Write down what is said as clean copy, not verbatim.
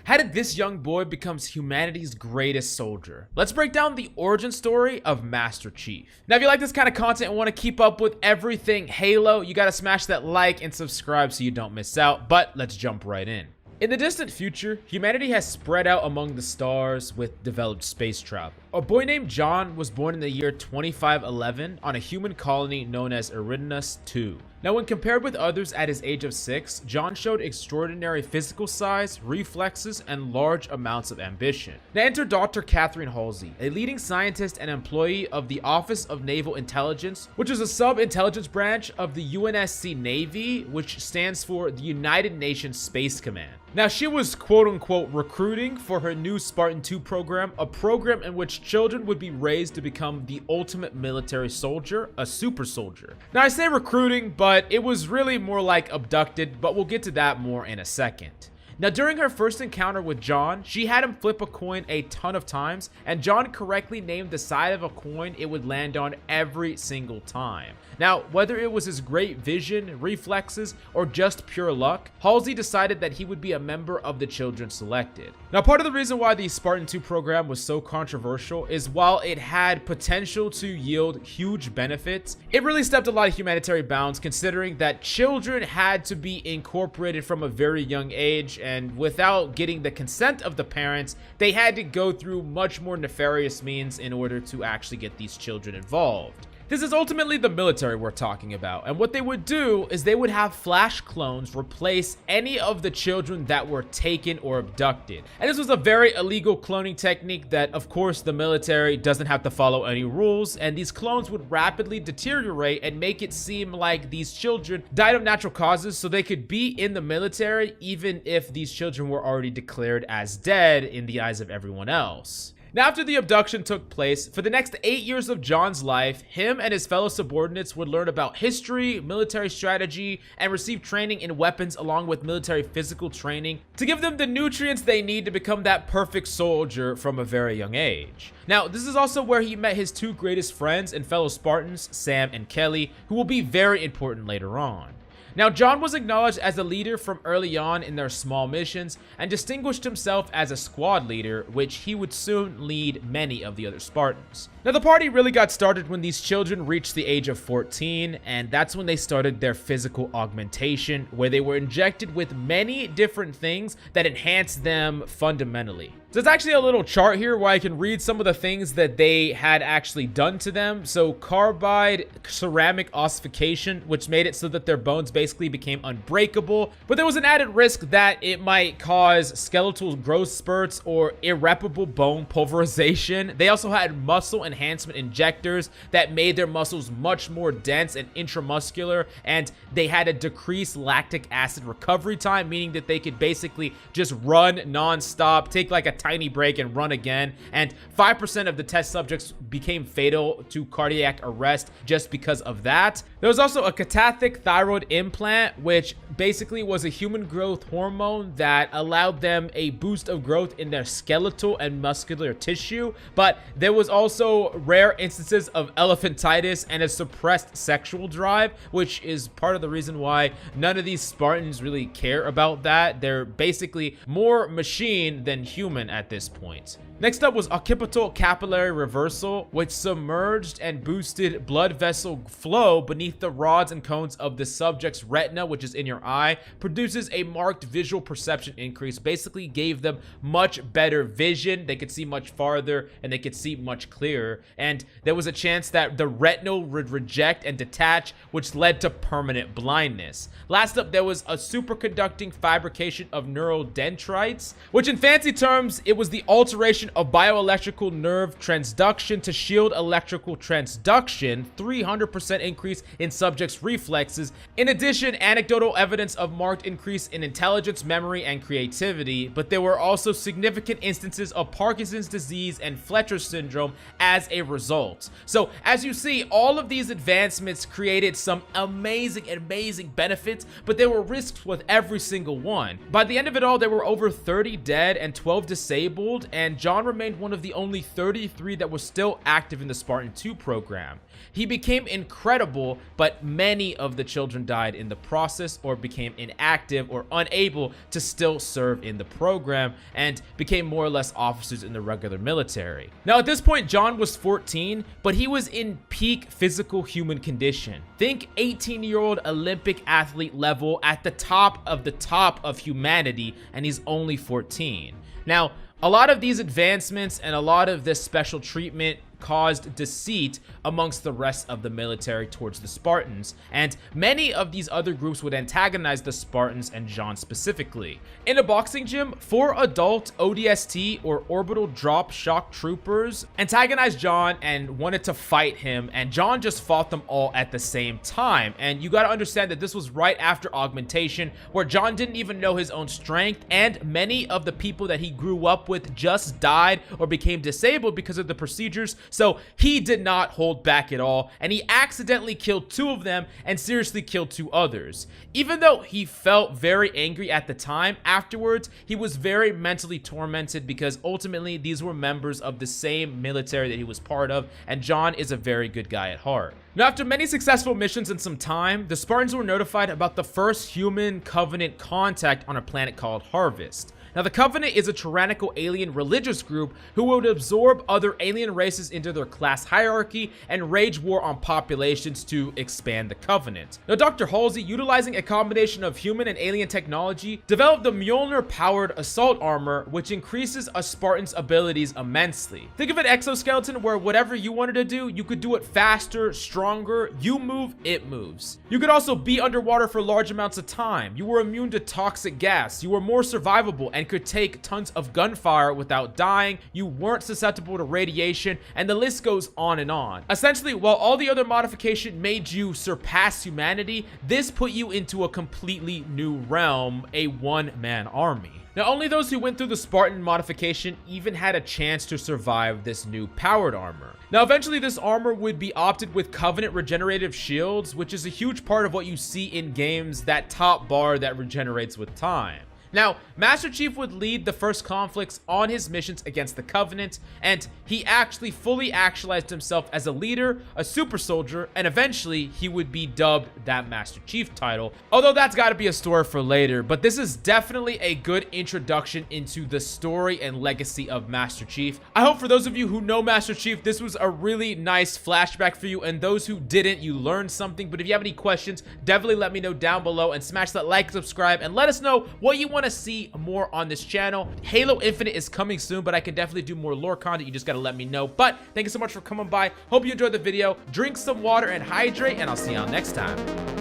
How did this young boy become humanity's greatest soldier? Let's break down the origin story of Master Chief. Now, if you like this kind of content and want to keep up with everything Halo, you gotta smash that like and subscribe so you don't miss out, but let's jump right in. In the distant future, humanity has spread out among the stars with developed space travel. A boy named John was born in the year 2511 on a human colony known as Spartan-II. Now, when compared with others at his age of 6, John showed extraordinary physical size, reflexes, and large amounts of ambition. Now enter Dr. Catherine Halsey, a leading scientist and employee of the Office of Naval Intelligence, which is a sub-intelligence branch of the UNSC Navy, which stands for the United Nations Space Command. Now, she was quote-unquote recruiting for her new Spartan-II program, a program in which children would be raised to become the ultimate military soldier, a super soldier. Now, I say recruiting, but it was really more like abducted, but we'll get to that more in a second. Now, during her first encounter with John, she had him flip a coin a ton of times, and John correctly named the side of a coin it would land on every single time. Now, whether it was his great vision, reflexes, or just pure luck, Halsey decided that he would be a member of the children selected. Now, part of the reason why the Spartan-II program was so controversial is while it had potential to yield huge benefits, it really stepped a lot of humanitarian bounds, considering that children had to be incorporated from a very young age, and without getting the consent of the parents, they had to go through much more nefarious means in order to actually get these children involved. This is ultimately the military we're talking about, and what they would do is they would have flash clones replace any of the children that were taken or abducted. And this was a very illegal cloning technique that, of course, the military doesn't have to follow any rules, and these clones would rapidly deteriorate and make it seem like these children died of natural causes so they could be in the military even if these children were already declared as dead in the eyes of everyone else. Now, after the abduction took place, for the next 8 years of John's life, him and his fellow subordinates would learn about history, military strategy, and receive training in weapons along with military physical training to give them the nutrients they need to become that perfect soldier from a very young age. Now, this is also where he met his two greatest friends and fellow Spartans, Sam and Kelly, who will be very important later on. Now, John was acknowledged as a leader from early on in their small missions and distinguished himself as a squad leader, which he would soon lead many of the other Spartans. Now, the party really got started when these children reached the age of 14, and that's when they started their physical augmentation, where they were injected with many different things that enhanced them fundamentally. So there's actually a little chart here where I can read some of the things that they had actually done to them. So carbide ceramic ossification, which made it so that their bones basically became unbreakable, but there was an added risk that it might cause skeletal growth spurts or irreparable bone pulverization. They also had muscle enhancement injectors that made their muscles much more dense and intramuscular, and they had a decreased lactic acid recovery time, meaning that they could basically just run non-stop, take like a tiny break and run again, and 5% of the test subjects became fatal to cardiac arrest just because of that. There was also a catathic thyroid implant, which basically was a human growth hormone that allowed them a boost of growth in their skeletal and muscular tissue, but there was also rare instances of elephantitis and a suppressed sexual drive, which is part of the reason why none of these Spartans really care about that. They're basically more machine than human at this point. Next up was occipital capillary reversal, which submerged and boosted blood vessel flow beneath the rods and cones of the subject's retina, which is in your eye, produces a marked visual perception increase, basically gave them much better vision. They could see much farther and they could see much clearer, and there was a chance that the retinal would reject and detach, which led to permanent blindness. Last up, there was a superconducting fabrication of neural dendrites, which in fancy terms, it was the alteration of bioelectrical nerve transduction to shield electrical transduction, 300% increase in subjects' reflexes. In addition, anecdotal evidence of marked increase in intelligence, memory, and creativity, but there were also significant instances of Parkinson's disease and Fletcher syndrome as a result. So, as you see, all of these advancements created some amazing benefits, but there were risks with every single one. By the end of it all, there were over 30 dead and 12 disabled, and John remained one of the only 33 that was still active in the Spartan-II program. He became incredible, but many of the children died died in the process or became inactive or unable to still serve in the program and became more or less officers in the regular military. Now at this point, John was 14, but he was in peak physical human condition. Think 18-year-old Olympic athlete level at the top of humanity, and he's only 14. Now, a lot of these advancements and a lot of this special treatment caused deceit amongst the rest of the military towards the Spartans, and many of these other groups would antagonize the Spartans and John specifically. In a boxing gym, 4 adult ODST or orbital drop shock troopers antagonized John and wanted to fight him, and John just fought them all at the same time. And you got to understand that this was right after Augmentation, where John didn't even know his own strength, and many of the people that he grew up with just died or became disabled because of the procedures. So he did not hold back at all, and he accidentally killed 2 of them and seriously killed 2 others. Even though he felt very angry at the time, afterwards he was very mentally tormented because ultimately these were members of the same military that he was part of, and John is a very good guy at heart. Now, after many successful missions and some time, the Spartans were notified about the first human Covenant contact on a planet called Harvest. Now, the Covenant is a tyrannical alien religious group who would absorb other alien races into their class hierarchy and wage war on populations to expand the Covenant. Now, Dr. Halsey, utilizing a combination of human and alien technology, developed the MJOLNIR-powered assault armor, which increases a Spartan's abilities immensely. Think of an exoskeleton where whatever you wanted to do, you could do it faster, stronger. You move, it moves. You could also be underwater for large amounts of time. You were immune to toxic gas. You were more survivable and could take tons of gunfire without dying. You weren't susceptible to radiation, and the list goes on and on. Essentially, while all the other modification made you surpass humanity, this put you into a completely new realm, a one-man army. Now, only those who went through the Spartan modification even had a chance to survive this new powered armor. Now, eventually this armor would be opted with Covenant regenerative shields, which is a huge part of what you see in games, that top bar that regenerates with time. Now, Master Chief would lead the first conflicts on his missions against the Covenant, and he actually fully actualized himself as a leader, a super soldier, and eventually he would be dubbed that Master Chief title, although that's got to be a story for later. But this is definitely a good introduction into the story and legacy of Master Chief. I hope for those of you who know Master Chief, this was a really nice flashback for you, and those who didn't, you learned something. But if you have any questions, definitely let me know down below, and smash that like, subscribe, and let us know what you want to see more on this channel. Halo Infinite is coming soon, but I can definitely do more lore content. You just gotta let me know. But thank you so much for coming by. Hope you enjoyed the video. Drink some water and hydrate, and I'll see y'all next time.